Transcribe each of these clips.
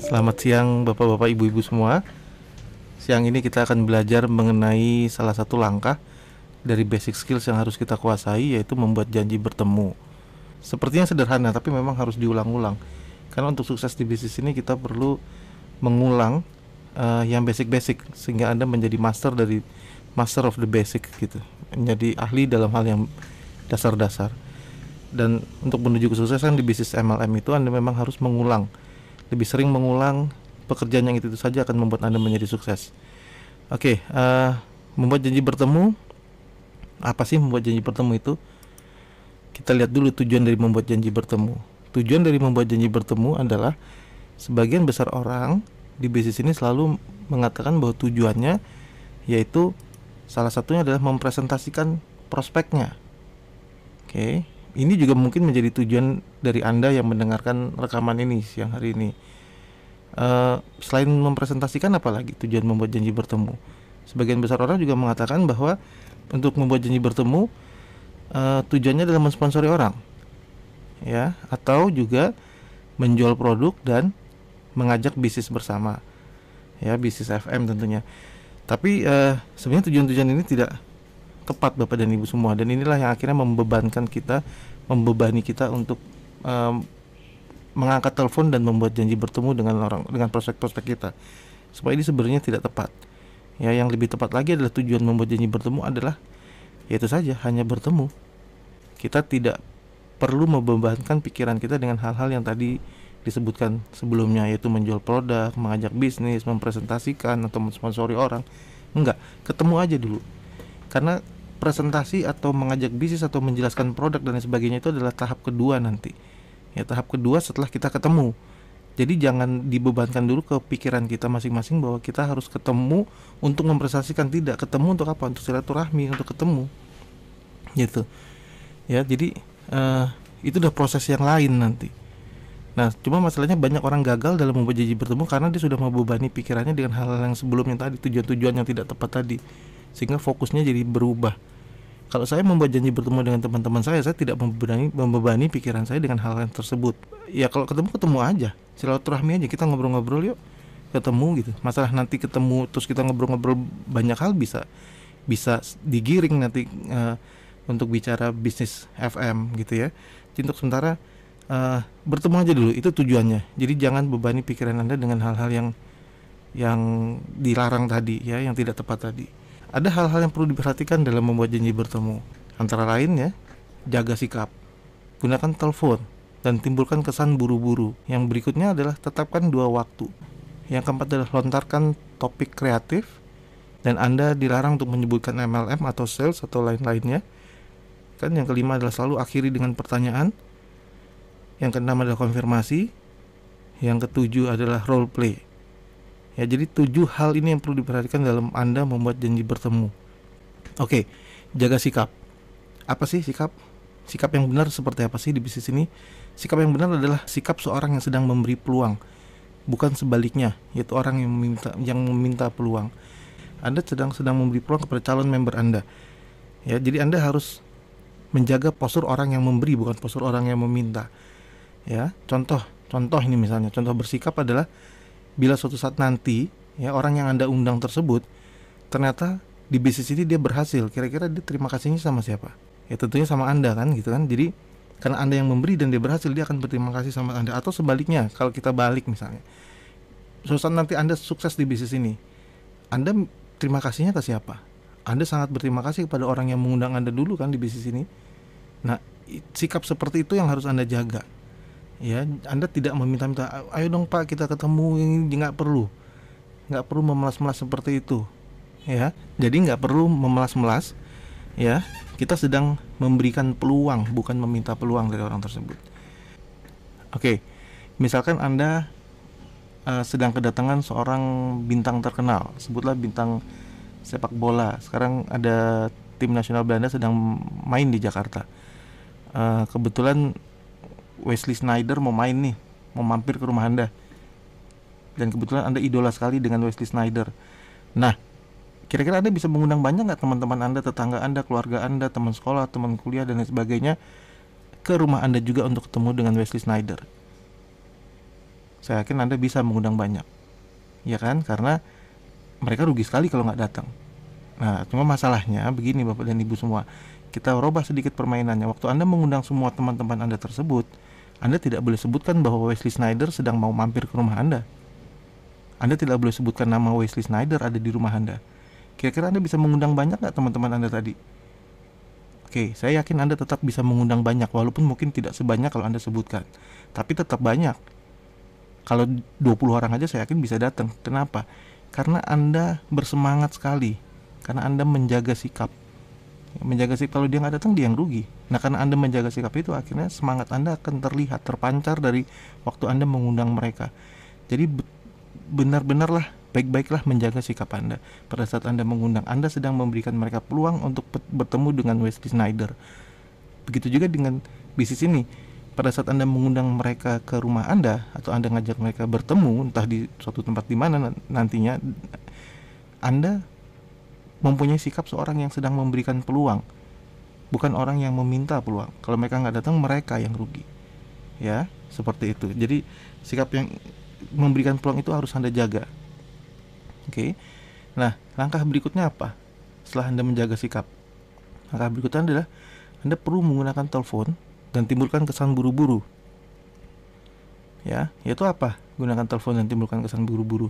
Selamat siang Bapak-bapak, Ibu-ibu semua. Siang ini kita akan belajar mengenai salah satu langkah dari basic skills yang harus kita kuasai, yaitu membuat janji bertemu. Sepertinya sederhana, tapi memang harus diulang-ulang. Karena untuk sukses di bisnis ini kita perlu mengulang yang basic-basic, sehingga Anda menjadi master of the basic gitu. Menjadi ahli dalam hal yang dasar-dasar. Dan untuk menuju kesuksesan di bisnis MLM itu Anda memang harus mengulang. Lebih sering mengulang pekerjaan yang itu saja akan membuat Anda menjadi sukses. Oke, membuat janji bertemu. Apa sih membuat janji bertemu itu? Kita lihat dulu tujuan dari membuat janji bertemu. Tujuan dari membuat janji bertemu adalah sebagian besar orang di bisnis ini selalu mengatakan bahwa tujuannya yaitu salah satunya adalah mempresentasikan prospeknya. Oke, ini juga mungkin menjadi tujuan dari Anda yang mendengarkan rekaman ini siang hari ini. Selain mempresentasikan, apalagi tujuan membuat janji bertemu? Sebagian besar orang juga mengatakan bahwa untuk membuat janji bertemu tujuannya adalah mensponsori orang, ya, atau juga menjual produk dan mengajak bisnis bersama, ya, bisnis FM tentunya. Tapi sebenarnya tujuan-tujuan ini tidak tepat Bapak dan Ibu semua, dan inilah yang akhirnya membebani kita untuk mengangkat telepon dan membuat janji bertemu dengan prospek-prospek kita. Supaya ini sebenarnya tidak tepat. Ya, yang lebih tepat lagi adalah tujuan membuat janji bertemu adalah yaitu saja hanya bertemu. Kita tidak perlu membebankan pikiran kita dengan hal-hal yang tadi disebutkan sebelumnya, yaitu menjual produk, mengajak bisnis, mempresentasikan atau mensponsori orang. Enggak, ketemu aja dulu. Karena presentasi atau mengajak bisnis atau menjelaskan produk dan sebagainya itu adalah tahap kedua nanti. Ya, tahap kedua setelah kita ketemu. Jadi jangan dibebankan dulu ke pikiran kita masing-masing bahwa kita harus ketemu untuk mempresentasikan. Tidak, ketemu untuk apa? Untuk silaturahmi, untuk ketemu. Gitu. Ya, jadi itu udah proses yang lain nanti. Nah, cuma masalahnya banyak orang gagal dalam membuat janji bertemu karena dia sudah membebani pikirannya dengan hal-hal yang sebelumnya tadi, tujuan-tujuan yang tidak tepat tadi, sehingga fokusnya jadi berubah. Kalau saya membuat janji bertemu dengan teman-teman saya tidak membebani pikiran saya dengan hal-hal tersebut. Ya kalau ketemu aja, silaturahmi aja, kita ngobrol-ngobrol yuk, ketemu gitu. Masalah nanti ketemu terus kita ngobrol-ngobrol banyak hal bisa digiring nanti untuk bicara bisnis FM gitu ya. Jadi untuk sementara bertemu aja dulu, itu tujuannya. Jadi jangan bebani pikiran Anda dengan hal-hal yang dilarang tadi ya, yang tidak tepat tadi. Ada hal-hal yang perlu diperhatikan dalam membuat janji bertemu. Antara lain ya, jaga sikap, gunakan telepon, dan timbulkan kesan buru-buru. Yang berikutnya adalah tetapkan 2 waktu. Yang keempat adalah lontarkan topik kreatif, dan Anda dilarang untuk menyebutkan MLM atau sales atau lain-lainnya. Kan yang kelima adalah selalu akhiri dengan pertanyaan. Yang keenam adalah konfirmasi. Yang ketujuh adalah role play. Ya, jadi 7 hal ini yang perlu diperhatikan dalam Anda membuat janji bertemu. Oke, jaga sikap. Apa sih sikap? Sikap yang benar seperti apa sih di bisnis ini? Sikap yang benar adalah sikap seorang yang sedang memberi peluang, bukan sebaliknya, yaitu orang yang meminta peluang. Anda sedang memberi peluang kepada calon member Anda. Ya, jadi Anda harus menjaga postur orang yang memberi, bukan postur orang yang meminta. Ya, contoh ini misalnya, contoh bersikap adalah bila suatu saat nanti ya orang yang Anda undang tersebut ternyata di bisnis ini dia berhasil, kira-kira dia terima kasihnya sama siapa? Ya tentunya sama Anda kan, gitu kan. Jadi karena Anda yang memberi dan dia berhasil, dia akan berterima kasih sama Anda. Atau sebaliknya, kalau kita balik misalnya, suatu saat nanti Anda sukses di bisnis ini, Anda terima kasihnya ke siapa? Anda sangat berterima kasih kepada orang yang mengundang Anda dulu kan di bisnis ini. Nah, sikap seperti itu yang harus Anda jaga. Ya, Anda tidak meminta-minta, ayo dong Pak kita ketemu, ini nggak perlu memelas-melas seperti itu, ya. Jadi nggak perlu memelas-melas, ya. Kita sedang memberikan peluang, bukan meminta peluang dari orang tersebut. Oke, misalkan Anda sedang kedatangan seorang bintang terkenal, sebutlah bintang sepak bola. Sekarang ada tim nasional Belanda sedang main di Jakarta. Kebetulan Wesley Sneijder mau main nih, mau mampir ke rumah Anda. Dan kebetulan Anda idola sekali dengan Wesley Sneijder. Nah, kira-kira Anda bisa mengundang banyak nggak teman-teman Anda, tetangga Anda, keluarga Anda, teman sekolah, teman kuliah, dan lain sebagainya ke rumah Anda juga untuk ketemu dengan Wesley Sneijder? saya yakin Anda bisa mengundang banyak, ya kan? Karena mereka rugi sekali kalau nggak datang. Nah, cuma masalahnya begini Bapak dan Ibu semua, kita rubah sedikit permainannya. Waktu Anda mengundang semua teman-teman Anda tersebut, Anda tidak boleh sebutkan bahwa Wesley Snyder sedang mau mampir ke rumah Anda. Anda tidak boleh sebutkan nama Wesley Snyder ada di rumah Anda. Kira-kira Anda bisa mengundang banyak nggak teman-teman Anda tadi? Oke, saya yakin Anda tetap bisa mengundang banyak, walaupun mungkin tidak sebanyak kalau Anda sebutkan. Tapi tetap banyak. Kalau 20 orang aja saya yakin bisa datang. Kenapa? Karena Anda bersemangat sekali. Karena Anda menjaga sikap. Menjaga sikap, kalau dia nggak datang dia yang rugi. Nah, karena Anda menjaga sikap itu, akhirnya semangat Anda akan terlihat, terpancar dari waktu Anda mengundang mereka. Jadi benar-benarlah, baik-baiklah menjaga sikap Anda. Pada saat Anda mengundang, Anda sedang memberikan mereka peluang untuk bertemu dengan Wesley Snyder. Begitu juga dengan bisnis ini. Pada saat Anda mengundang mereka ke rumah Anda, atau Anda ngajak mereka bertemu, entah di suatu tempat di mana nantinya, Anda mempunyai sikap seorang yang sedang memberikan peluang, bukan orang yang meminta peluang. Kalau mereka nggak datang, mereka yang rugi. Ya, seperti itu. Jadi sikap yang memberikan peluang itu harus Anda jaga. Oke. Nah, langkah berikutnya apa? Setelah Anda menjaga sikap, langkah berikutnya adalah Anda perlu menggunakan telepon dan timbulkan kesan buru-buru. Ya, yaitu apa? Gunakan telepon dan timbulkan kesan buru-buru.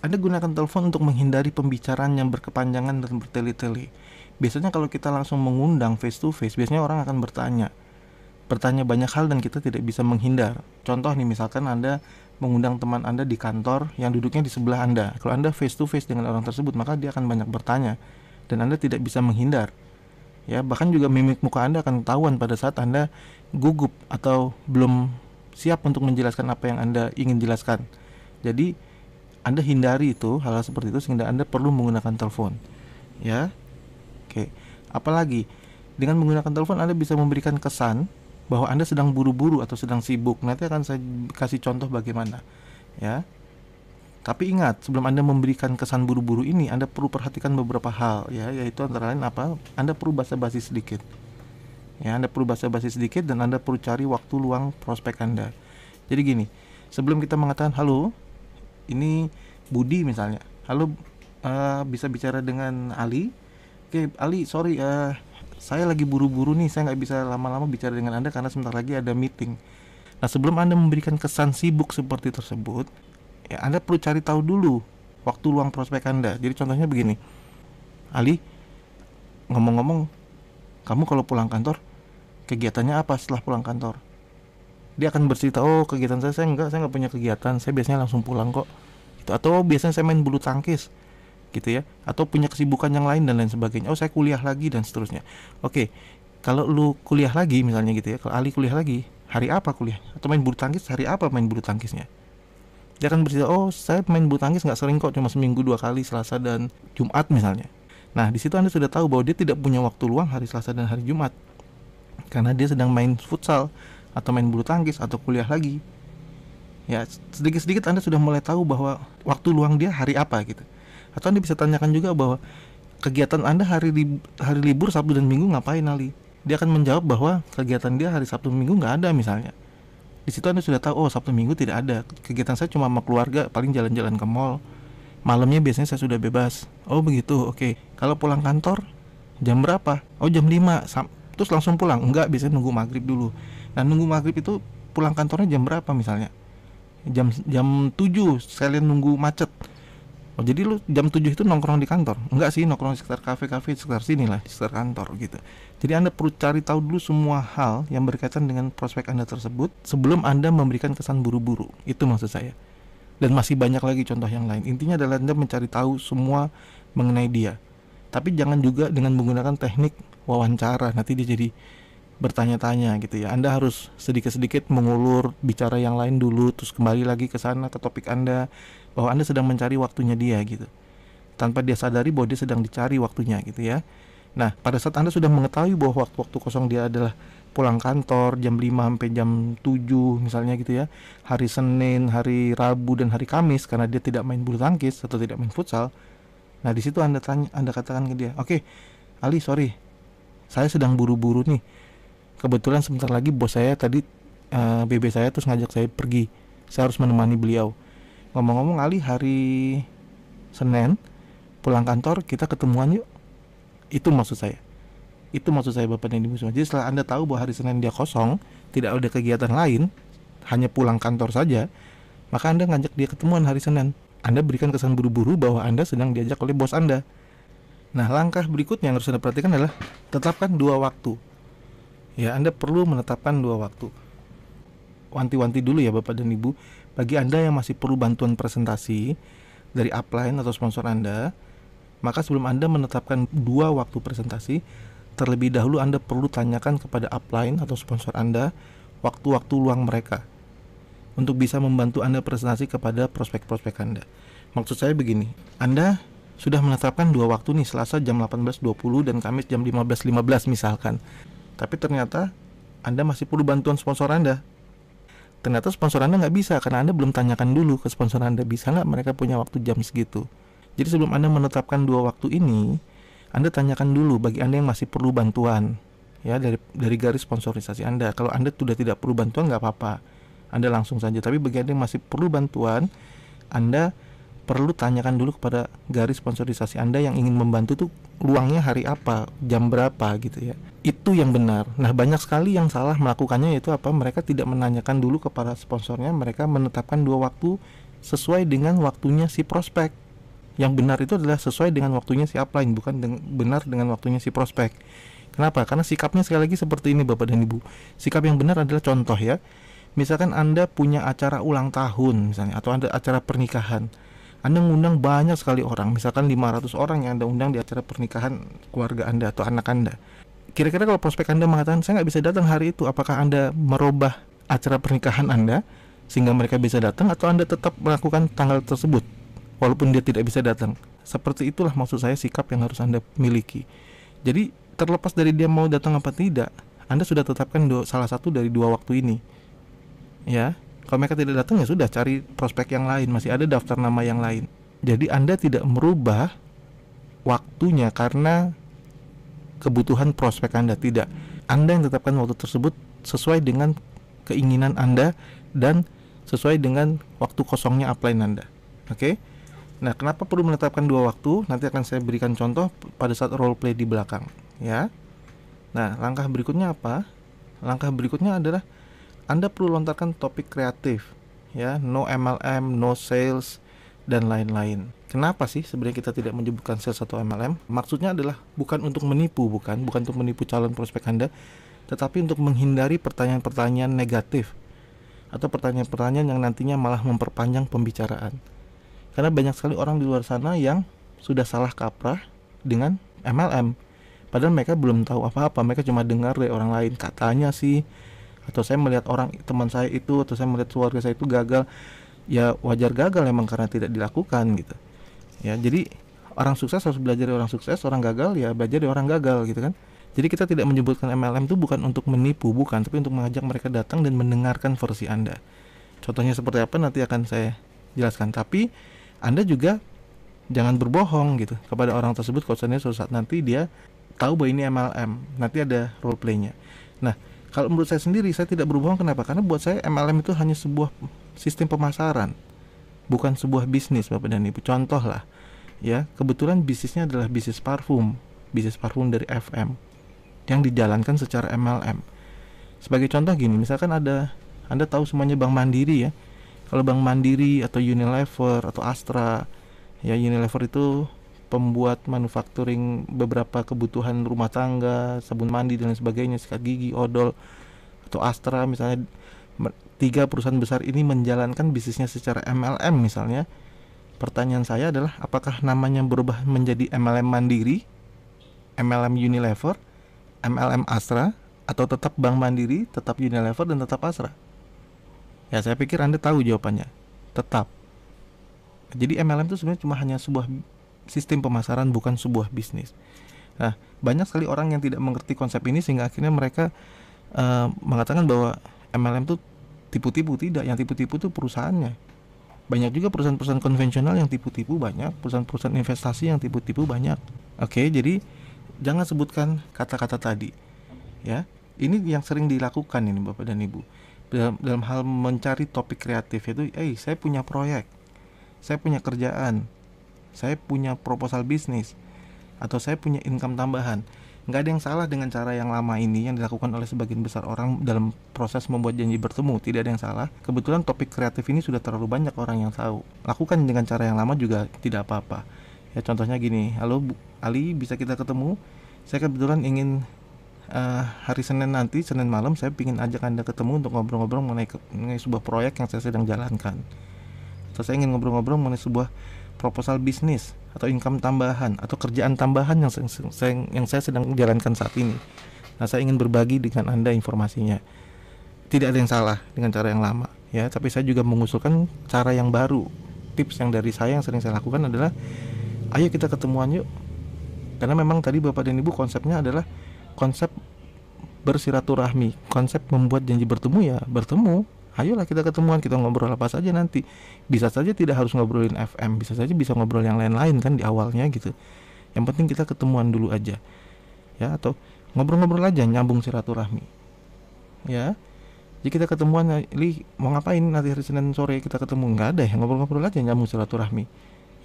Anda gunakan telepon untuk menghindari pembicaraan yang berkepanjangan dan bertele-tele. Biasanya kalau kita langsung mengundang face to face, biasanya orang akan bertanya banyak hal dan kita tidak bisa menghindar. Contoh nih, misalkan Anda mengundang teman Anda di kantor yang duduknya di sebelah Anda. Kalau Anda face to face dengan orang tersebut, maka dia akan banyak bertanya dan Anda tidak bisa menghindar. Ya, bahkan juga mimik muka Anda akan ketahuan pada saat Anda gugup atau belum siap untuk menjelaskan apa yang Anda ingin jelaskan. Jadi Anda hindari itu, hal-hal seperti itu, sehingga Anda perlu menggunakan telepon. Ya. Oke. Apalagi dengan menggunakan telepon Anda bisa memberikan kesan bahwa Anda sedang buru-buru atau sedang sibuk. Nanti akan saya kasih contoh bagaimana. Ya. Tapi ingat, sebelum Anda memberikan kesan buru-buru ini, Anda perlu perhatikan beberapa hal, ya, yaitu antara lain apa? Anda perlu basa-basi sedikit. Ya, Anda perlu basa-basi sedikit dan Anda perlu cari waktu luang prospek Anda. Jadi gini, sebelum kita mengatakan halo, ini Budi misalnya. Halo, bisa bicara dengan Ali? Oke, Ali, sorry, saya lagi buru-buru nih, saya nggak bisa lama-lama bicara dengan Anda karena sebentar lagi ada meeting. Nah, sebelum Anda memberikan kesan sibuk seperti tersebut, ya, Anda perlu cari tahu dulu waktu luang prospek Anda. Jadi contohnya begini, Ali, ngomong-ngomong, kamu kalau pulang kantor, kegiatannya apa setelah pulang kantor? Dia akan bercerita, oh kegiatan saya nggak punya kegiatan, saya biasanya langsung pulang kok. Gitu. Atau biasanya saya main bulu tangkis, gitu ya. Atau punya kesibukan yang lain dan lain sebagainya. Oh, saya kuliah lagi dan seterusnya. Oke, kalau lu kuliah lagi misalnya gitu ya, kalau Ali kuliah lagi, hari apa kuliah? Atau main bulu tangkis, hari apa main bulu tangkisnya? Dia akan bercerita, oh saya main bulu tangkis nggak sering kok, cuma seminggu 2 kali, Selasa dan Jumat misalnya. Nah, di situ Anda sudah tahu bahwa dia tidak punya waktu luang hari Selasa dan hari Jumat, karena dia sedang main futsal atau main bulu tangkis atau kuliah lagi. Ya, sedikit-sedikit Anda sudah mulai tahu bahwa waktu luang dia hari apa gitu. Atau Anda bisa tanyakan juga bahwa kegiatan Anda hari libur Sabtu dan Minggu ngapain, Ali? Dia akan menjawab bahwa kegiatan dia hari Sabtu dan Minggu nggak ada misalnya. Di situ Anda sudah tahu, oh Sabtu Minggu tidak ada. Kegiatan saya cuma sama keluarga, paling jalan-jalan ke mall. Malamnya biasanya saya sudah bebas. Oh begitu, oke. Kalau pulang kantor jam berapa? Oh jam 5. Terus langsung pulang? Enggak, biasanya nunggu maghrib dulu. Nah, nunggu maghrib itu pulang kantornya jam berapa misalnya? Jam 7, sekalian nunggu macet. Oh, jadi lu jam 7 itu nongkrong di kantor? Enggak sih, nongkrong di sekitar kafe-kafe di sekitar sini lah, di sekitar kantor gitu. Jadi Anda perlu cari tahu dulu semua hal yang berkaitan dengan prospek Anda tersebut sebelum Anda memberikan kesan buru-buru. Itu maksud saya. Dan masih banyak lagi contoh yang lain. Intinya adalah Anda mencari tahu semua mengenai dia. Tapi jangan juga dengan menggunakan teknik wawancara, nanti dia jadi bertanya-tanya gitu ya. Anda harus sedikit-sedikit mengulur, bicara yang lain dulu, terus kembali lagi ke sana, ke topik Anda, bahwa Anda sedang mencari waktunya dia gitu, tanpa dia sadari bahwa dia sedang dicari waktunya gitu ya. Nah, pada saat Anda sudah mengetahui bahwa waktu kosong dia adalah pulang kantor jam 5 sampai jam 7 misalnya gitu ya, hari Senin, hari Rabu dan hari Kamis, karena dia tidak main bulu tangkis atau tidak main futsal. Nah, di situ Anda katakan ke dia, "Oke, Ali, sorry, saya sedang buru-buru nih. Kebetulan sebentar lagi bos saya tadi BB saya terus ngajak saya pergi. saya harus menemani beliau. Ngomong-ngomong Ali, hari Senin pulang kantor kita ketemuan yuk. Itu maksud saya. Itu maksud saya Bapak dan Ibu semua. Jadi setelah Anda tahu bahwa hari Senin dia kosong, tidak ada kegiatan lain, hanya pulang kantor saja, maka Anda ngajak dia ketemuan hari Senin. Anda berikan kesan buru-buru bahwa Anda sedang diajak oleh bos Anda. Nah, langkah berikutnya yang harus Anda perhatikan adalah tetapkan 2 waktu. Ya, Anda perlu menetapkan 2 waktu. Wanti-wanti dulu ya Bapak dan Ibu, bagi Anda yang masih perlu bantuan presentasi dari upline atau sponsor Anda, maka sebelum Anda menetapkan 2 waktu presentasi, terlebih dahulu Anda perlu tanyakan kepada upline atau sponsor Anda waktu-waktu luang mereka untuk bisa membantu Anda presentasi kepada prospek-prospek Anda. Maksud saya begini, Anda sudah menetapkan 2 waktu nih, Selasa jam 18.20 dan Kamis jam 15.15 misalkan. Tapi ternyata Anda masih perlu bantuan sponsor Anda. Ternyata sponsor Anda nggak bisa karena Anda belum tanyakan dulu ke sponsor Anda, bisa nggak mereka punya waktu jam segitu. Jadi sebelum Anda menetapkan 2 waktu ini, Anda tanyakan dulu bagi Anda yang masih perlu bantuan, ya, dari garis sponsorisasi Anda. Kalau Anda sudah tidak perlu bantuan nggak apa-apa, Anda langsung saja. Tapi bagi Anda yang masih perlu bantuan, Anda perlu tanyakan dulu kepada garis sponsorisasi Anda yang ingin membantu tuh luangnya hari apa, jam berapa gitu ya. Itu yang benar. Nah, banyak sekali yang salah melakukannya, yaitu apa? Mereka tidak menanyakan dulu kepada sponsornya, mereka menetapkan 2 waktu sesuai dengan waktunya si prospek. Yang benar itu adalah sesuai dengan waktunya si upline, bukan benar dengan waktunya si prospek. Kenapa? Karena sikapnya sekali lagi seperti ini Bapak dan Ibu. Sikap yang benar adalah contoh ya. Misalkan Anda punya acara ulang tahun misalnya, atau ada acara pernikahan. Anda mengundang banyak sekali orang, misalkan 500 orang yang Anda undang di acara pernikahan keluarga Anda atau anak Anda. Kira-kira kalau prospek Anda mengatakan saya nggak bisa datang hari itu, apakah Anda merubah acara pernikahan Anda sehingga mereka bisa datang, atau Anda tetap melakukan tanggal tersebut walaupun dia tidak bisa datang? Seperti itulah maksud saya sikap yang harus Anda miliki. Jadi terlepas dari dia mau datang apa tidak, Anda sudah tetapkan salah satu dari 2 waktu ini. Ya, kalau mereka tidak datang ya sudah, cari prospek yang lain, masih ada daftar nama yang lain. Jadi Anda tidak merubah waktunya karena kebutuhan prospek Anda, tidak. Anda yang tetapkan waktu tersebut sesuai dengan keinginan Anda dan sesuai dengan waktu kosongnya upline Anda. Oke? Nah, kenapa perlu menetapkan 2 waktu? Nanti akan saya berikan contoh pada saat role play di belakang, ya. Nah, langkah berikutnya apa? Langkah berikutnya adalah Anda perlu lontarkan topik kreatif, ya, no MLM, no sales, dan lain-lain. Kenapa sih sebenarnya kita tidak menyebutkan sales atau MLM? Maksudnya adalah bukan untuk menipu, bukan untuk menipu calon prospek Anda, tetapi untuk menghindari pertanyaan-pertanyaan negatif atau pertanyaan-pertanyaan yang nantinya malah memperpanjang pembicaraan. Karena banyak sekali orang di luar sana yang sudah salah kaprah dengan MLM, padahal mereka belum tahu apa-apa. Mereka cuma dengar dari orang lain, katanya sih, atau saya melihat orang teman saya itu, atau saya melihat keluarga saya itu gagal. Ya wajar gagal emang karena tidak dilakukan gitu. Ya, jadi orang sukses harus belajar dari orang sukses, orang gagal ya belajar dari orang gagal gitu kan. Jadi kita tidak menyebutkan MLM itu bukan untuk menipu, bukan, tapi untuk mengajak mereka datang dan mendengarkan versi Anda. Contohnya seperti apa nanti akan saya jelaskan. Tapi Anda juga jangan berbohong gitu kepada orang tersebut kalau suatu saat nanti dia tahu bahwa ini MLM, nanti ada role play-nya. Nah, kalau menurut saya sendiri, saya tidak berbohong. Kenapa? Karena buat saya MLM itu hanya sebuah sistem pemasaran, bukan sebuah bisnis Bapak dan Ibu. Contoh lah, ya, kebetulan bisnisnya adalah bisnis parfum dari FM yang dijalankan secara MLM. Sebagai contoh gini, misalkan Anda tahu semuanya Bank Mandiri ya. Kalau Bank Mandiri atau Unilever atau Astra, ya, Unilever itu pembuat manufacturing beberapa kebutuhan rumah tangga, sabun mandi dan lain sebagainya, sikat gigi, odol. Atau Astra misalnya, 3 perusahaan besar ini menjalankan bisnisnya secara MLM misalnya. Pertanyaan saya adalah apakah namanya berubah menjadi MLM Mandiri, MLM Unilever, MLM Astra, atau tetap Bank Mandiri, tetap Unilever, dan tetap Astra? Ya, saya pikir Anda tahu jawabannya. Tetap. Jadi MLM itu sebenarnya cuma hanya sebuah sistem pemasaran, bukan sebuah bisnis. Nah, banyak sekali orang yang tidak mengerti konsep ini sehingga akhirnya mereka mengatakan bahwa MLM itu tipu-tipu. Tidak, yang tipu-tipu itu perusahaannya. Banyak juga perusahaan-perusahaan konvensional yang tipu-tipu, banyak perusahaan-perusahaan investasi yang tipu-tipu, banyak. Oke, jadi jangan sebutkan kata-kata tadi. Ya, ini yang sering dilakukan ini Bapak dan Ibu. dalam hal mencari topik kreatif itu, saya punya proyek, saya punya kerjaan, saya punya proposal bisnis, atau saya punya income tambahan. Nggak ada yang salah dengan cara yang lama ini yang dilakukan oleh sebagian besar orang dalam proses membuat janji bertemu. Tidak ada yang salah. Kebetulan topik kreatif ini sudah terlalu banyak orang yang tahu. Lakukan dengan cara yang lama juga tidak apa-apa. Ya contohnya gini, halo Bu Ali, bisa kita ketemu? Saya kebetulan ingin hari Senin nanti, Senin malam, saya ingin ajak Anda ketemu untuk ngobrol-ngobrol mengenai sebuah proyek yang saya sedang jalankan. Atau saya ingin ngobrol-ngobrol mengenai sebuah proposal bisnis atau income tambahan atau kerjaan tambahan yang saya sedang jalankan saat ini. Nah, saya ingin berbagi dengan Anda informasinya. Tidak ada yang salah dengan cara yang lama, ya. Tapi saya juga mengusulkan cara yang baru. Tips yang dari saya yang sering saya lakukan adalah, ayo kita ketemuan yuk. Karena memang tadi Bapak dan Ibu konsepnya adalah konsep bersiraturahmi, konsep membuat janji bertemu ya bertemu. Ayolah kita ketemuan, kita ngobrol apa saja nanti. Bisa saja tidak harus ngobrolin FM, bisa saja bisa ngobrol yang lain-lain kan di awalnya gitu. Yang penting kita ketemuan dulu aja. Ya, atau ngobrol-ngobrol aja, nyambung silaturahmi. Ya. Jadi kita ketemuan, Li mau ngapain nanti hari Senin sore kita ketemu? Enggak ada ya, ngobrol-ngobrol aja, nyambung silaturahmi.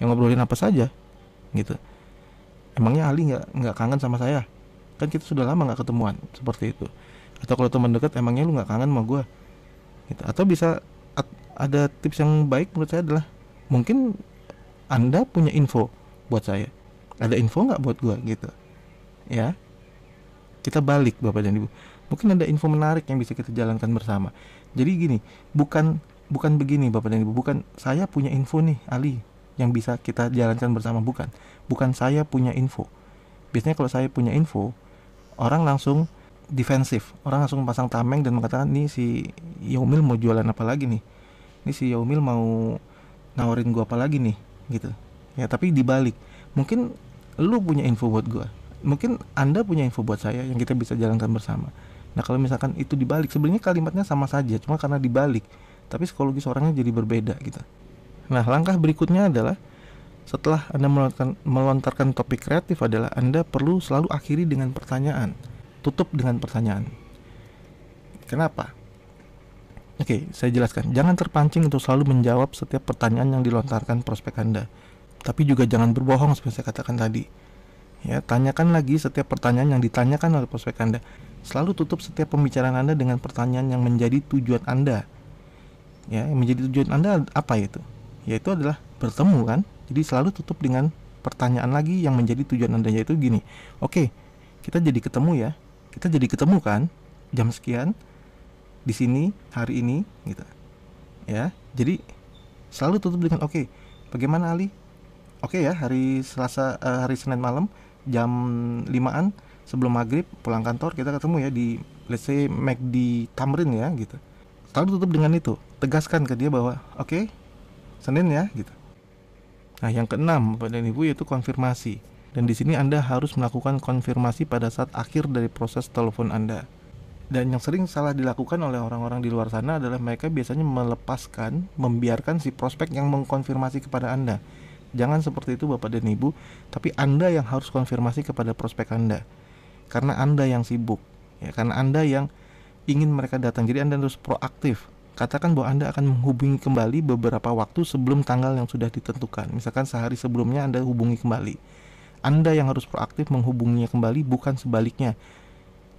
Yang ngobrolin apa saja gitu. Emangnya Ali nggak kangen sama saya? Kan kita sudah lama nggak ketemuan, seperti itu. Atau kalau teman dekat, emangnya lu nggak kangen sama gue? Gitu. Atau bisa ada tips yang baik menurut saya adalah, mungkin Anda punya info buat saya, ada info nggak buat gue gitu ya. Kita balik Bapak dan Ibu, mungkin ada info menarik yang bisa kita jalankan bersama. Jadi gini, bukan begini Bapak dan Ibu, bukan saya punya info nih Ali yang bisa kita jalankan bersama, bukan saya punya info. Biasanya kalau saya punya info, orang langsung defensif, orang langsung pasang tameng dan mengatakan, nih si Yaumil mau jualan apa lagi nih, ini si Yaumil mau nawarin gua apa lagi nih gitu ya. Tapi dibalik, mungkin lu punya info buat gua, mungkin Anda punya info buat saya yang kita bisa jalankan bersama. Nah kalau misalkan itu dibalik, sebenarnya kalimatnya sama saja, cuma karena dibalik, tapi psikologis orangnya jadi berbeda gitu. Nah langkah berikutnya adalah, setelah Anda melontarkan topik kreatif adalah Anda perlu selalu akhiri dengan pertanyaan. Tutup dengan pertanyaan. Kenapa? Oke, saya jelaskan. Jangan terpancing untuk selalu menjawab setiap pertanyaan yang dilontarkan prospek Anda. Tapi juga jangan berbohong seperti saya katakan tadi. Ya, tanyakan lagi setiap pertanyaan yang ditanyakan oleh prospek Anda. Selalu tutup setiap pembicaraan Anda dengan pertanyaan yang menjadi tujuan Anda. Ya, yang menjadi tujuan Anda apa itu? Yaitu adalah bertemu kan? Jadi selalu tutup dengan pertanyaan lagi yang menjadi tujuan Anda, yaitu gini. Oke, kita jadi ketemu ya. Kita jadi ketemu kan jam sekian di sini hari ini gitu. Ya. Jadi selalu tutup dengan oke, bagaimana Ali? Oke ya, hari Selasa hari Senin malam jam 5-an sebelum maghrib pulang kantor kita ketemu ya di let's say McD Tamrin ya gitu. Selalu tutup dengan itu. Tegaskan ke dia bahwa oke, Senin ya gitu. Nah, yang keenam Bapak dan Ibu yaitu konfirmasi. Dan di sini Anda harus melakukan konfirmasi pada saat akhir dari proses telepon Anda. Dan yang sering salah dilakukan oleh orang-orang di luar sana adalah mereka biasanya membiarkan si prospek yang mengkonfirmasi kepada Anda. Jangan seperti itu Bapak dan Ibu, tapi Anda yang harus konfirmasi kepada prospek Anda. Karena Anda yang sibuk, ya, karena Anda yang ingin mereka datang. Jadi Anda harus proaktif. Katakan bahwa Anda akan menghubungi kembali beberapa waktu sebelum tanggal yang sudah ditentukan. Misalkan sehari sebelumnya Anda hubungi kembali. Anda yang harus proaktif menghubunginya kembali, bukan sebaliknya.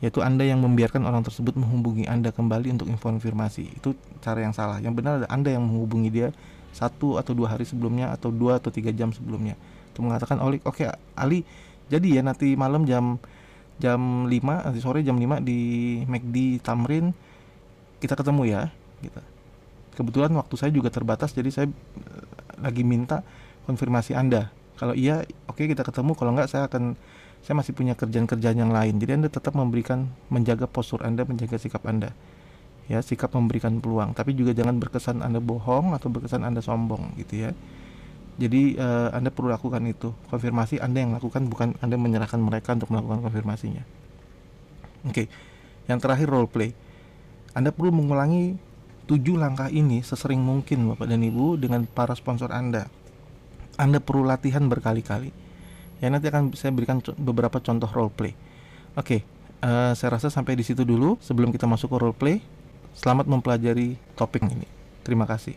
Yaitu Anda yang membiarkan orang tersebut menghubungi Anda kembali untuk konfirmasi. Itu cara yang salah. Yang benar adalah Anda yang menghubungi dia 1 atau 2 hari sebelumnya, atau 2 atau 3 jam sebelumnya. Untuk mengatakan, oke Ali, jadi ya nanti malam jam 5, nanti sore jam 5 di McD Tamrin kita ketemu ya gitu. Kebetulan waktu saya juga terbatas, jadi saya lagi minta konfirmasi Anda. Kalau iya, oke kita ketemu. Kalau enggak, saya masih punya kerjaan-kerjaan yang lain. Jadi Anda tetap menjaga postur Anda, menjaga sikap Anda. Ya, sikap memberikan peluang. Tapi juga jangan berkesan Anda bohong atau berkesan Anda sombong gitu ya. Jadi Anda perlu lakukan itu. Konfirmasi Anda yang lakukan, bukan Anda menyerahkan mereka untuk melakukan konfirmasinya. Oke. Yang terakhir, role play. Anda perlu mengulangi 7 langkah ini sesering mungkin Bapak dan Ibu dengan para sponsor Anda. Anda perlu latihan berkali-kali. Ya, nanti akan saya berikan beberapa contoh role play. Oke, saya rasa sampai di situ dulu sebelum kita masuk ke role play. Selamat mempelajari topik ini. Terima kasih.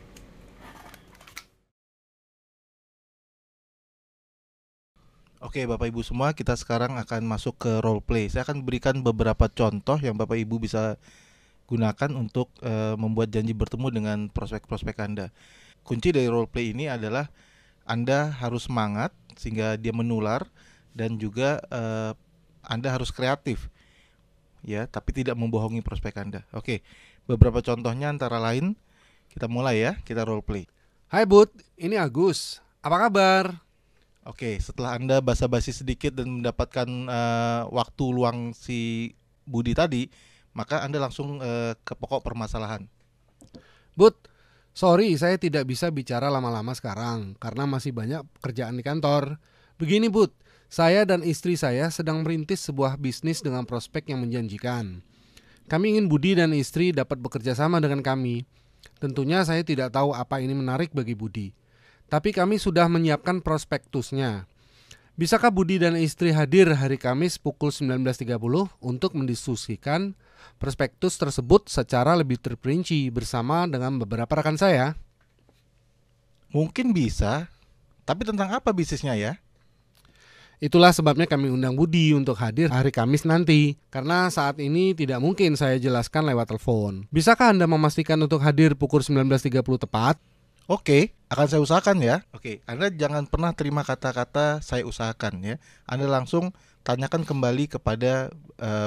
Oke, Bapak Ibu semua, kita sekarang akan masuk ke role play. Saya akan berikan beberapa contoh yang Bapak Ibu bisa gunakan untuk membuat janji bertemu dengan prospek-prospek Anda. Kunci dari role play ini adalah Anda harus semangat sehingga dia menular, dan juga Anda harus kreatif, ya, tapi tidak membohongi prospek Anda. Oke, beberapa contohnya antara lain, kita mulai ya, kita role play. Hai Bud, ini Agus. Apa kabar? Oke, setelah Anda basa-basi sedikit dan mendapatkan waktu luang si Budi tadi, maka Anda langsung ke pokok permasalahan. Bud, sorry saya tidak bisa bicara lama-lama sekarang karena masih banyak kerjaan di kantor. Begini Bud, saya dan istri saya sedang merintis sebuah bisnis dengan prospek yang menjanjikan. Kami ingin Budi dan istri dapat bekerja sama dengan kami. Tentunya saya tidak tahu apa ini menarik bagi Budi. Tapi kami sudah menyiapkan prospektusnya. Bisakah Budi dan istri hadir hari Kamis pukul 19.30 untuk mendiskusikan prospektus tersebut secara lebih terperinci bersama dengan beberapa rekan saya? Mungkin bisa, tapi tentang apa bisnisnya ya? Itulah sebabnya kami undang Budi untuk hadir hari Kamis nanti. Karena saat ini tidak mungkin saya jelaskan lewat telepon. Bisakah Anda memastikan untuk hadir pukul 19.30 tepat? Oke, akan saya usahakan ya. Oke, Anda jangan pernah terima kata-kata saya usahakan ya. Anda langsung tanyakan kembali kepada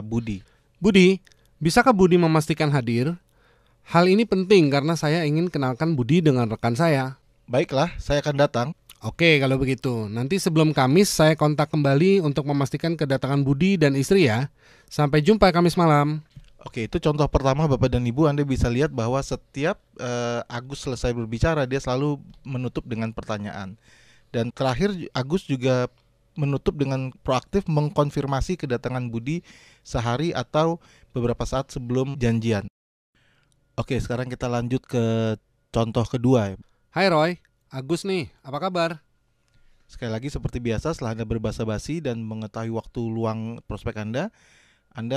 Budi. Budi, bisakah Budi memastikan hadir? Hal ini penting karena saya ingin kenalkan Budi dengan rekan saya. Baiklah, saya akan datang. Oke, kalau begitu. Nanti sebelum Kamis saya kontak kembali untuk memastikan kedatangan Budi dan istri ya. Sampai jumpa Kamis malam. Oke, itu contoh pertama Bapak dan Ibu. Anda bisa lihat bahwa setiap Agus selesai berbicara, dia selalu menutup dengan pertanyaan. Dan terakhir Agus juga menutup dengan proaktif mengkonfirmasi kedatangan Budi sehari atau beberapa saat sebelum janjian. Oke, sekarang kita lanjut ke contoh kedua. Hai Roy, Agus nih, apa kabar? Sekali lagi seperti biasa, setelah Anda berbasa-basi dan mengetahui waktu luang prospek Anda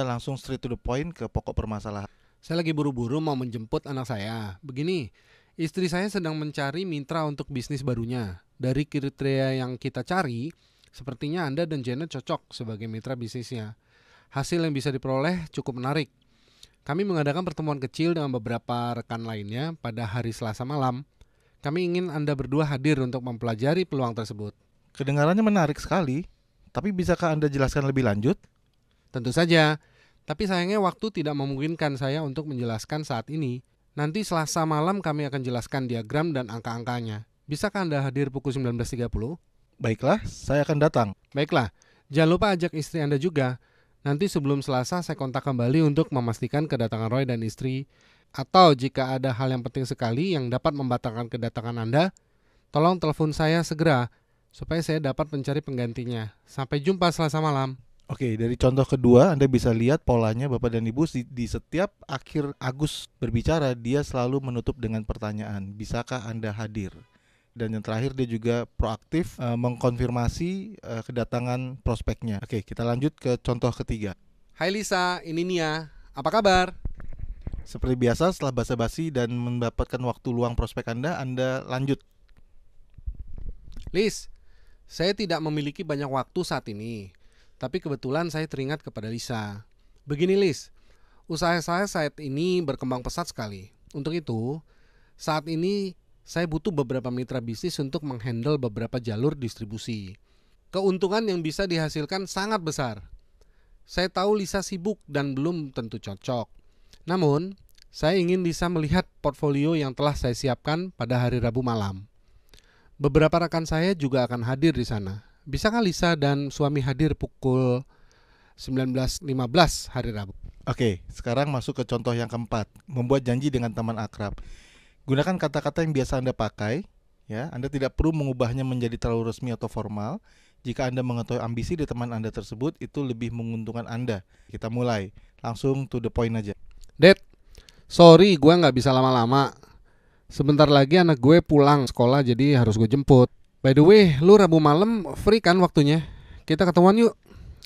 langsung straight to the point ke pokok permasalahan. Saya lagi buru-buru mau menjemput anak saya. Begini, istri saya sedang mencari mitra untuk bisnis barunya. Dari kriteria yang kita cari, sepertinya Anda dan Janet cocok sebagai mitra bisnisnya. Hasil yang bisa diperoleh cukup menarik. Kami mengadakan pertemuan kecil dengan beberapa rekan lainnya pada hari Selasa malam. Kami ingin Anda berdua hadir untuk mempelajari peluang tersebut. Kedengarannya menarik sekali, tapi bisakah Anda jelaskan lebih lanjut? Tentu saja, tapi sayangnya waktu tidak memungkinkan saya untuk menjelaskan saat ini. Nanti Selasa malam kami akan jelaskan diagram dan angka-angkanya. Bisakah Anda hadir pukul 19.30? Baiklah, saya akan datang. Baiklah, jangan lupa ajak istri Anda juga. Nanti sebelum Selasa saya kontak kembali untuk memastikan kedatangan Roy dan istri. Atau jika ada hal yang penting sekali yang dapat membatalkan kedatangan Anda, tolong telepon saya segera supaya saya dapat mencari penggantinya. Sampai jumpa Selasa malam. Oke, dari contoh kedua Anda bisa lihat polanya Bapak dan Ibu, di setiap akhir Agus berbicara dia selalu menutup dengan pertanyaan, bisakah Anda hadir? Dan yang terakhir dia juga proaktif mengkonfirmasi kedatangan prospeknya. Oke, kita lanjut ke contoh ketiga. Hai Lisa, ini Nia. Apa kabar? Seperti biasa, setelah basa-basi dan mendapatkan waktu luang prospek Anda lanjut. Lis, saya tidak memiliki banyak waktu saat ini. Tapi kebetulan saya teringat kepada Lisa. Begini Lis, usaha saya saat ini berkembang pesat sekali. Untuk itu, saat ini saya butuh beberapa mitra bisnis untuk menghandle beberapa jalur distribusi. Keuntungan yang bisa dihasilkan sangat besar. Saya tahu Lisa sibuk dan belum tentu cocok. Namun, saya ingin Lisa melihat portfolio yang telah saya siapkan pada hari Rabu malam. Beberapa rekan saya juga akan hadir di sana. Bisakah Lisa dan suami hadir pukul 19.15 hari Rabu? Oke, sekarang masuk ke contoh yang keempat, membuat janji dengan teman akrab. Gunakan kata-kata yang biasa Anda pakai, ya. Anda tidak perlu mengubahnya menjadi terlalu resmi atau formal. Jika Anda mengetahui ambisi di teman Anda tersebut, itu lebih menguntungkan Anda. Kita mulai, langsung to the point aja. Dad, sorry gue gak bisa lama-lama. Sebentar lagi anak gue pulang sekolah jadi harus gue jemput. By the way, lu Rabu malam free kan waktunya? Kita ketemuan yuk.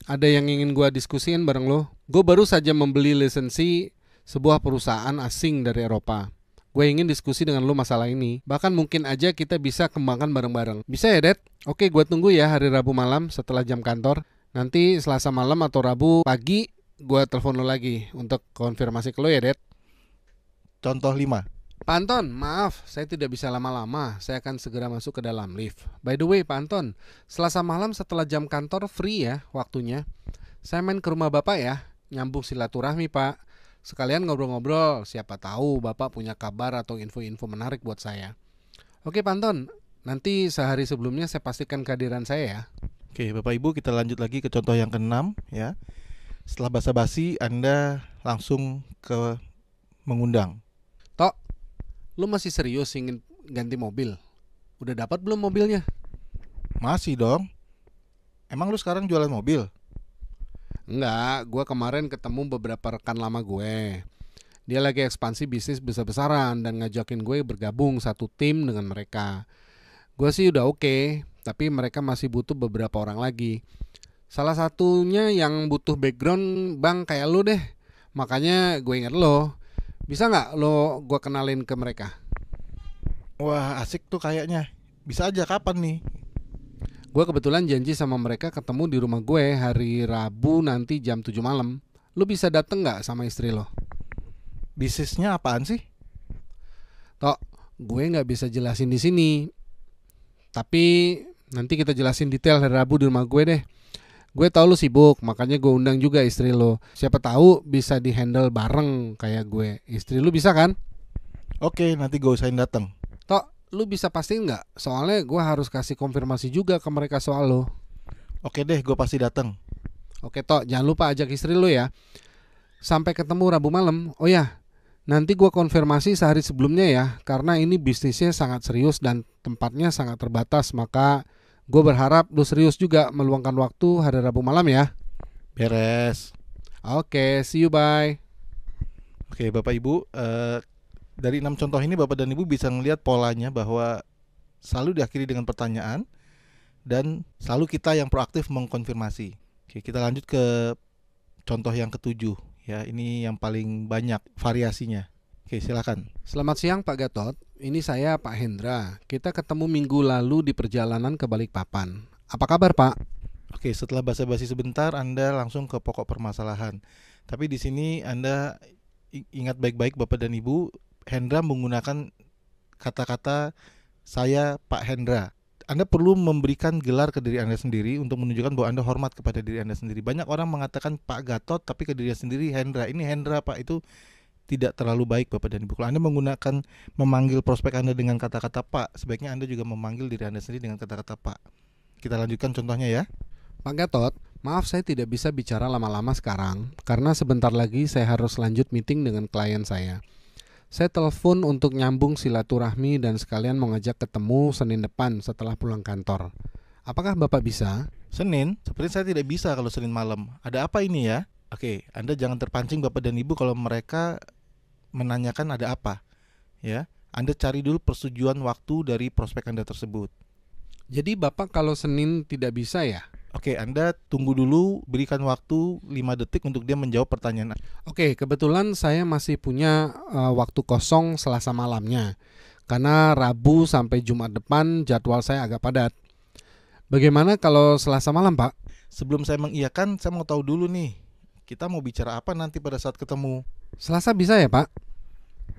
Ada yang ingin gue diskusiin bareng lo. Gue baru saja membeli lisensi sebuah perusahaan asing dari Eropa. Gue ingin diskusi dengan lu masalah ini. Bahkan mungkin aja kita bisa kembangkan bareng-bareng. Bisa ya, Dad? Oke, gue tunggu ya hari Rabu malam setelah jam kantor. Nanti Selasa malam atau Rabu pagi gue telepon lu lagi untuk konfirmasi ke lu ya, Dad. Contoh 5. Pak Anton, maaf, saya tidak bisa lama-lama. Saya akan segera masuk ke dalam lift. By the way, Pak Anton, Selasa malam setelah jam kantor free ya waktunya. Saya main ke rumah Bapak ya, nyambung silaturahmi, Pak. Sekalian ngobrol-ngobrol, siapa tahu Bapak punya kabar atau info-info menarik buat saya. Oke, Pak Anton, nanti sehari sebelumnya saya pastikan kehadiran saya ya. Oke, Bapak Ibu, kita lanjut lagi ke contoh yang ke-6 ya. Setelah basa-basi, Anda langsung ke mengundang. Tok, lu masih serius ingin ganti mobil? Udah dapat belum mobilnya? Masih dong. Emang lu sekarang jualan mobil? Enggak, gue kemarin ketemu beberapa rekan lama gue. Dia lagi ekspansi bisnis besar-besaran dan ngajakin gue bergabung satu tim dengan mereka. Gue sih udah oke, tapi mereka masih butuh beberapa orang lagi. Salah satunya yang butuh background bang kayak lu deh. Makanya gue inget lo. Bisa nggak lo gue kenalin ke mereka? Wah, asik tuh kayaknya. Bisa aja, kapan nih? Gue kebetulan janji sama mereka ketemu di rumah gue hari Rabu nanti jam 7 malam. Lu bisa dateng gak sama istri lo? Bisnisnya apaan sih? Tok, gue gak bisa jelasin di sini. Tapi nanti kita jelasin detail hari Rabu di rumah gue deh. Gue tahu lu sibuk, makanya gue undang juga istri lo. Siapa tahu bisa dihandle bareng kayak gue. Istri lu bisa kan? Oke, nanti gue usahain datang. Tok, lu bisa pastiin nggak? Soalnya gue harus kasih konfirmasi juga ke mereka soal lo. Oke deh, gue pasti datang. Oke Tok, jangan lupa ajak istri lu ya. Sampai ketemu Rabu malam. Oh ya, nanti gue konfirmasi sehari sebelumnya ya. Karena ini bisnisnya sangat serius dan tempatnya sangat terbatas. Maka gue berharap lu serius juga meluangkan waktu hari Rabu malam ya. Beres. Oke, see you, bye. Oke, Bapak Ibu, dari 6 contoh ini Bapak dan Ibu bisa ngelihat polanya bahwa selalu diakhiri dengan pertanyaan dan selalu kita yang proaktif mengkonfirmasi. Oke, kita lanjut ke contoh yang ke-7 ya. Ini yang paling banyak variasinya. Oke, silakan. Selamat siang Pak Gatot. Ini saya Pak Hendra. Kita ketemu minggu lalu di perjalanan ke Balikpapan. Apa kabar Pak? Oke, setelah basa-basi sebentar Anda langsung ke pokok permasalahan. Tapi di sini Anda ingat baik-baik Bapak dan Ibu, Hendra menggunakan kata-kata saya Pak Hendra. Anda perlu memberikan gelar ke diri Anda sendiri untuk menunjukkan bahwa Anda hormat kepada diri Anda sendiri. Banyak orang mengatakan Pak Gatot tapi ke diri sendiri Hendra. Ini Hendra Pak, itu tidak terlalu baik Bapak dan Ibu. Kalau Anda menggunakan memanggil prospek Anda dengan kata-kata Pak, sebaiknya Anda juga memanggil diri Anda sendiri dengan kata-kata Pak. Kita lanjutkan contohnya ya. Pak Gatot, maaf saya tidak bisa bicara lama-lama sekarang karena sebentar lagi saya harus lanjut meeting dengan klien saya. Saya telepon untuk nyambung silaturahmi dan sekalian mau ngajak ketemu Senin depan setelah pulang kantor. Apakah Bapak bisa? Senin? Seperti saya tidak bisa kalau Senin malam. Ada apa ini ya? Oke, Anda jangan terpancing Bapak dan Ibu kalau mereka menanyakan ada apa. Ya, Anda cari dulu persetujuan waktu dari prospek Anda tersebut. Jadi Bapak kalau Senin tidak bisa ya? Oke, Anda tunggu dulu, berikan waktu 5 detik untuk dia menjawab pertanyaan. Oke, kebetulan saya masih punya waktu kosong Selasa malamnya. Karena Rabu sampai Jumat depan jadwal saya agak padat. Bagaimana kalau Selasa malam, Pak? Sebelum saya mengiyakan, saya mau tahu dulu nih, kita mau bicara apa nanti pada saat ketemu. Selasa bisa ya, Pak?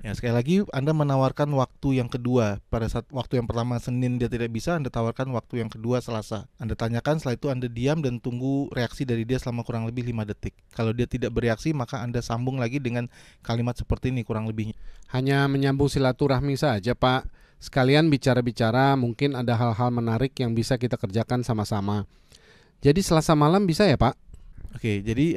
Ya, sekali lagi Anda menawarkan waktu yang kedua. Pada saat waktu yang pertama Senin dia tidak bisa, Anda tawarkan waktu yang kedua Selasa. Anda tanyakan, setelah itu Anda diam dan tunggu reaksi dari dia selama kurang lebih 5 detik. Kalau dia tidak bereaksi, maka Anda sambung lagi dengan kalimat seperti ini kurang lebihnya. Hanya menyambung silaturahmi saja, Pak. Sekalian bicara-bicara, mungkin ada hal-hal menarik yang bisa kita kerjakan sama-sama. Jadi Selasa malam bisa ya, Pak? Oke, jadi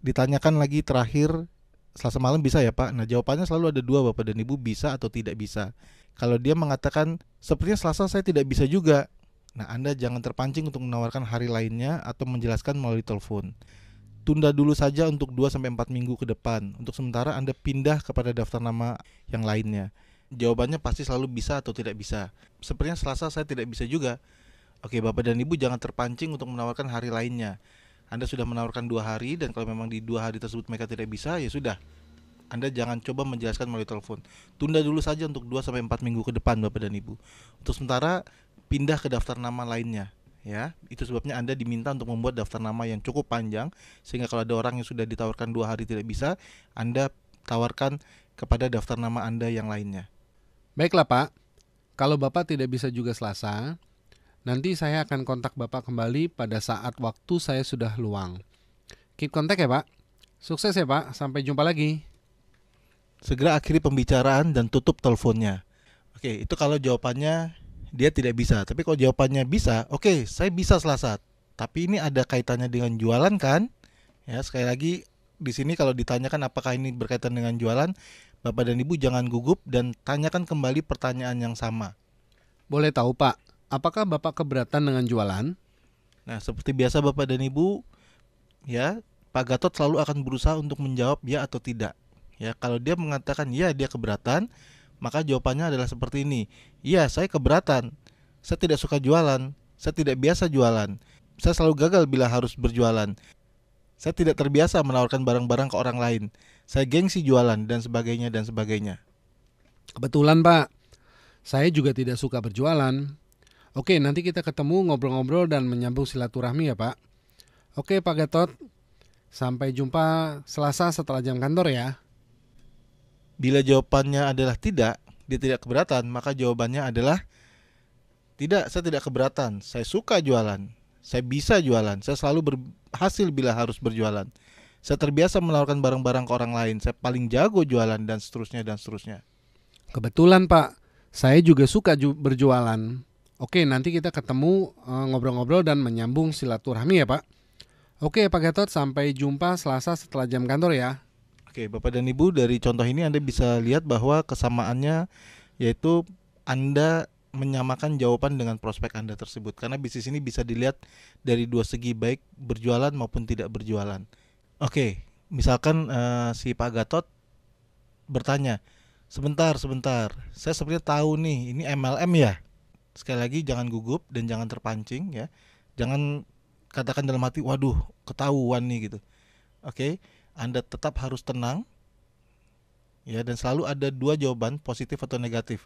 ditanyakan lagi terakhir, Selasa malam bisa ya Pak? Nah, jawabannya selalu ada 2 Bapak dan Ibu, bisa atau tidak bisa. Kalau dia mengatakan sepertinya Selasa saya tidak bisa juga, nah Anda jangan terpancing untuk menawarkan hari lainnya atau menjelaskan melalui telepon. Tunda dulu saja untuk 2-4 minggu ke depan. Untuk sementara Anda pindah kepada daftar nama yang lainnya. Jawabannya pasti selalu bisa atau tidak bisa. Sepertinya Selasa saya tidak bisa juga. Oke, Bapak dan Ibu jangan terpancing untuk menawarkan hari lainnya. Anda sudah menawarkan 2 hari, dan kalau memang di 2 hari tersebut mereka tidak bisa, ya sudah, Anda jangan coba menjelaskan melalui telepon. Tunda dulu saja untuk 2 sampai 4 minggu ke depan, Bapak dan Ibu. Untuk sementara pindah ke daftar nama lainnya. Ya, itu sebabnya Anda diminta untuk membuat daftar nama yang cukup panjang, sehingga kalau ada orang yang sudah ditawarkan 2 hari tidak bisa, Anda tawarkan kepada daftar nama Anda yang lainnya. Baiklah Pak, kalau Bapak tidak bisa juga Selasa, nanti saya akan kontak Bapak kembali pada saat waktu saya sudah luang. Keep kontak ya Pak. Sukses ya Pak, sampai jumpa lagi. Segera akhiri pembicaraan dan tutup teleponnya. Oke, itu kalau jawabannya dia tidak bisa. Tapi kalau jawabannya bisa, oke, saya bisa Selasa. Tapi ini ada kaitannya dengan jualan kan? Ya, sekali lagi di sini kalau ditanyakan apakah ini berkaitan dengan jualan, Bapak dan Ibu jangan gugup dan tanyakan kembali pertanyaan yang sama. Boleh tahu Pak, apakah Bapak keberatan dengan jualan? Nah, seperti biasa Bapak dan Ibu, ya, Pak Gatot selalu akan berusaha untuk menjawab ya atau tidak. Ya, kalau dia mengatakan ya dia keberatan, maka jawabannya adalah seperti ini. Iya, saya keberatan. Saya tidak suka jualan. Saya tidak biasa jualan. Saya selalu gagal bila harus berjualan. Saya tidak terbiasa menawarkan barang-barang ke orang lain. Saya gengsi jualan dan sebagainya dan sebagainya. Kebetulan Pak, saya juga tidak suka berjualan. Oke, nanti kita ketemu ngobrol-ngobrol dan menyambung silaturahmi ya Pak. Oke Pak Gatot, sampai jumpa Selasa setelah jam kantor ya. Bila jawabannya adalah tidak, dia tidak keberatan, maka jawabannya adalah tidak, saya tidak keberatan. Saya suka jualan. Saya bisa jualan. Saya selalu berhasil bila harus berjualan. Saya terbiasa menawarkan barang-barang ke orang lain. Saya paling jago jualan dan seterusnya dan seterusnya. Kebetulan Pak, saya juga suka berjualan. Oke, nanti kita ketemu ngobrol-ngobrol dan menyambung silaturahmi ya Pak. Oke Pak Gatot, sampai jumpa Selasa setelah jam kantor ya. Oke, Bapak dan Ibu, dari contoh ini Anda bisa lihat bahwa kesamaannya yaitu Anda menyamakan jawaban dengan prospek Anda tersebut. Karena bisnis ini bisa dilihat dari dua segi, baik berjualan maupun tidak berjualan. Oke, misalkan si Pak Gatot bertanya, sebentar, saya sebenarnya tahu nih, ini MLM ya. Sekali lagi jangan gugup dan jangan terpancing ya. Jangan katakan dalam hati, waduh ketahuan nih gitu. Oke, Anda tetap harus tenang ya, dan selalu ada dua jawaban, positif atau negatif.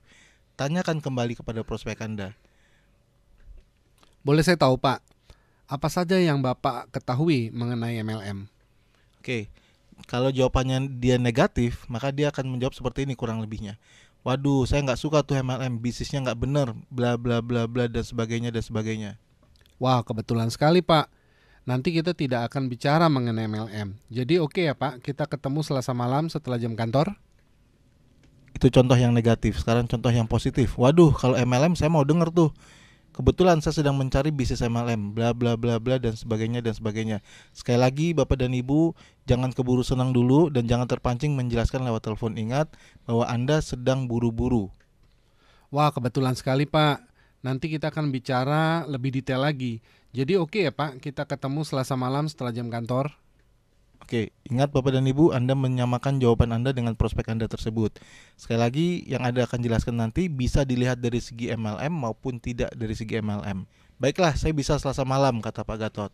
Tanyakan kembali kepada prospek Anda. Boleh saya tahu Pak, apa saja yang Bapak ketahui mengenai MLM? Oke, kalau jawabannya dia negatif, maka dia akan menjawab seperti ini kurang lebihnya. Waduh, saya nggak suka tuh MLM, bisnisnya nggak bener, bla bla bla bla dan sebagainya dan sebagainya. Wah, kebetulan sekali Pak. Nanti kita tidak akan bicara mengenai MLM. Jadi oke ya Pak, kita ketemu Selasa malam setelah jam kantor. Itu contoh yang negatif. Sekarang contoh yang positif. Waduh, kalau MLM saya mau denger tuh. Kebetulan saya sedang mencari bisnis MLM, bla bla bla bla dan sebagainya dan sebagainya. Sekali lagi Bapak dan Ibu, jangan keburu senang dulu dan jangan terpancing menjelaskan lewat telepon. Ingat bahwa Anda sedang buru-buru. Wah, kebetulan sekali Pak. Nanti kita akan bicara lebih detail lagi. Jadi oke ya Pak, kita ketemu Selasa malam setelah jam kantor. Oke, ingat Bapak dan Ibu, Anda menyamakan jawaban Anda dengan prospek Anda tersebut. Sekali lagi, yang Anda akan jelaskan nanti bisa dilihat dari segi MLM maupun tidak dari segi MLM. Baiklah, saya bisa Selasa malam, kata Pak Gatot.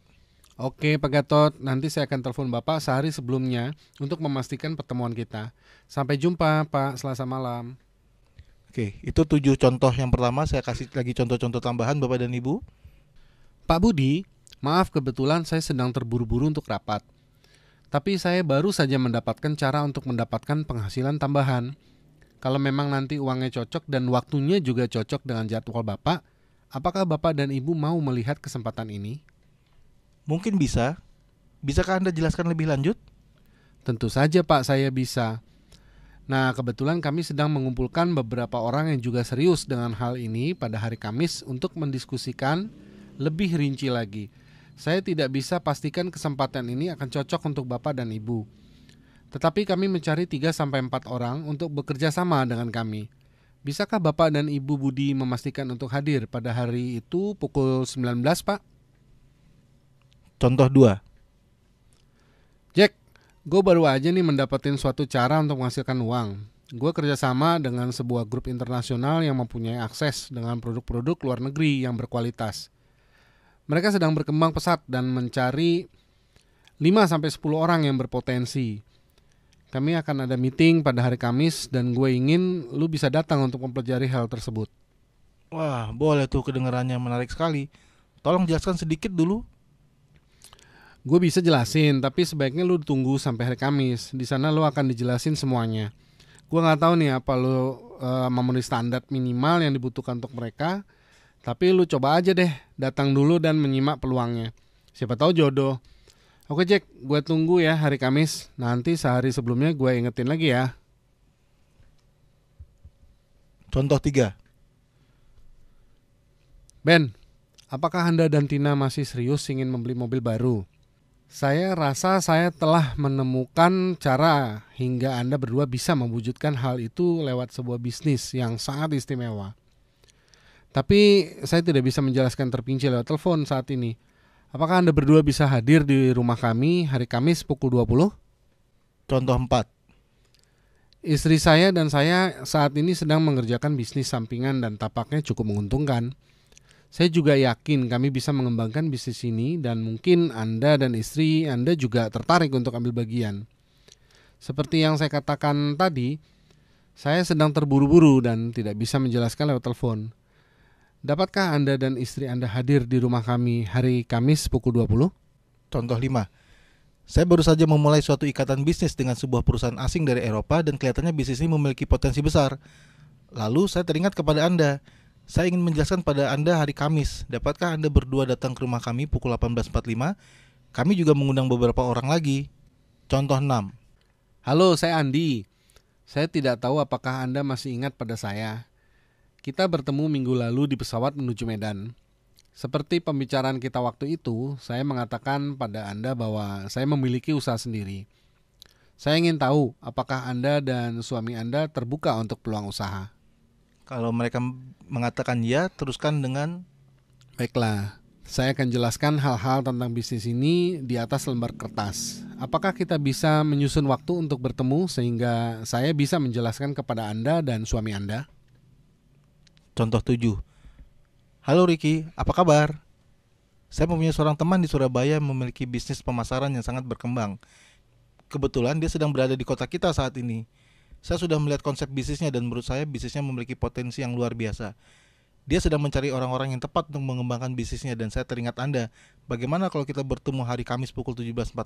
Oke Pak Gatot, nanti saya akan telepon Bapak sehari sebelumnya untuk memastikan pertemuan kita. Sampai jumpa Pak, Selasa malam. Oke, itu 7 contoh yang pertama. Saya kasih lagi contoh-contoh tambahan Bapak dan Ibu. Pak Budi, maaf kebetulan saya sedang terburu-buru untuk rapat. Tapi saya baru saja mendapatkan cara untuk mendapatkan penghasilan tambahan. Kalau memang nanti uangnya cocok dan waktunya juga cocok dengan jadwal Bapak, apakah Bapak dan Ibu mau melihat kesempatan ini? Mungkin bisa. Bisakah Anda jelaskan lebih lanjut? Tentu saja Pak, saya bisa. Nah, kebetulan kami sedang mengumpulkan beberapa orang yang juga serius dengan hal ini pada hari Kamis untuk mendiskusikan lebih rinci lagi. Saya tidak bisa pastikan kesempatan ini akan cocok untuk Bapak dan Ibu. Tetapi kami mencari 3-4 orang untuk bekerja sama dengan kami. Bisakah Bapak dan Ibu Budi memastikan untuk hadir pada hari itu pukul 19, Pak? Contoh 2. Jack, gue baru aja nih mendapetin suatu cara untuk menghasilkan uang. Gue kerjasama dengan sebuah grup internasional yang mempunyai akses dengan produk-produk luar negeri yang berkualitas. Mereka sedang berkembang pesat dan mencari 5-10 orang yang berpotensi. Kami akan ada meeting pada hari Kamis dan gue ingin lu bisa datang untuk mempelajari hal tersebut. Wah, boleh tuh, kedengarannya menarik sekali. Tolong jelaskan sedikit dulu. Gue bisa jelasin, tapi sebaiknya lu tunggu sampai hari Kamis. Di sana lu akan dijelasin semuanya. Gue nggak tahu nih apa lu memenuhi standar minimal yang dibutuhkan untuk mereka. Tapi lu coba aja deh, datang dulu dan menyimak peluangnya. Siapa tahu jodoh. Oke Jack, gue tunggu ya hari Kamis. Nanti sehari sebelumnya gue ingetin lagi ya. Contoh 3. Ben, apakah Anda dan Tina masih serius ingin membeli mobil baru? Saya rasa saya telah menemukan cara hingga Anda berdua bisa mewujudkan hal itu lewat sebuah bisnis yang sangat istimewa. Tapi saya tidak bisa menjelaskan terperinci lewat telepon saat ini. Apakah Anda berdua bisa hadir di rumah kami hari Kamis pukul 20? Contoh 4. Istri saya dan saya saat ini sedang mengerjakan bisnis sampingan dan tampaknya cukup menguntungkan. Saya juga yakin kami bisa mengembangkan bisnis ini dan mungkin Anda dan istri Anda juga tertarik untuk ambil bagian. Seperti yang saya katakan tadi, saya sedang terburu-buru dan tidak bisa menjelaskan lewat telepon. Dapatkah Anda dan istri Anda hadir di rumah kami hari Kamis pukul 20? Contoh 5. Saya baru saja memulai suatu ikatan bisnis dengan sebuah perusahaan asing dari Eropa dan kelihatannya bisnis ini memiliki potensi besar. Lalu saya teringat kepada Anda. Saya ingin menjelaskan pada Anda hari Kamis. Dapatkah Anda berdua datang ke rumah kami pukul 18.45? Kami juga mengundang beberapa orang lagi. Contoh 6. Halo, saya Andi. Saya tidak tahu apakah Anda masih ingat pada saya. Kita bertemu minggu lalu di pesawat menuju Medan. Seperti pembicaraan kita waktu itu, saya mengatakan pada Anda bahwa saya memiliki usaha sendiri. Saya ingin tahu apakah Anda dan suami Anda terbuka untuk peluang usaha. Kalau mereka mengatakan ya, teruskan dengan... Baiklah, saya akan jelaskan hal-hal tentang bisnis ini di atas lembar kertas. Apakah kita bisa menyusun waktu untuk bertemu sehingga saya bisa menjelaskan kepada Anda dan suami Anda? Contoh 7. Halo Ricky, apa kabar? Saya mempunyai seorang teman di Surabaya yang memiliki bisnis pemasaran yang sangat berkembang. Kebetulan dia sedang berada di kota kita saat ini. Saya sudah melihat konsep bisnisnya dan menurut saya bisnisnya memiliki potensi yang luar biasa. Dia sedang mencari orang-orang yang tepat untuk mengembangkan bisnisnya dan saya teringat Anda. Bagaimana kalau kita bertemu hari Kamis pukul 17.45?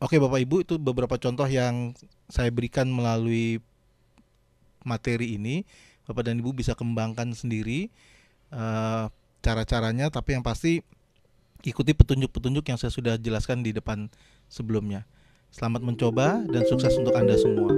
Oke Bapak Ibu, itu beberapa contoh yang saya berikan melalui materi ini. Bapak dan Ibu bisa kembangkan sendiri cara-caranya, tapi yang pasti ikuti petunjuk-petunjuk yang saya sudah jelaskan di depan sebelumnya. Selamat mencoba dan sukses untuk Anda semua.